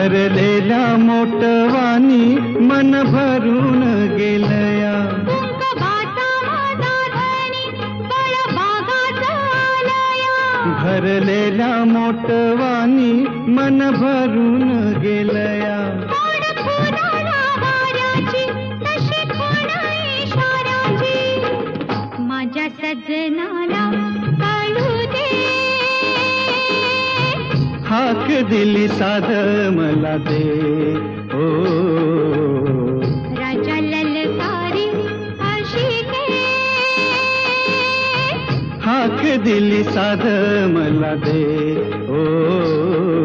भरलेल्या मोटवानी मन भरून गेलया. भरलेल्या मोटवानी मन भरून गेलया. माझ्या सजनाला कळू दे. हाक दिली साध मला दे. ओ राजा ललकारी आशिके. हाक दिली साध मला दे. ओ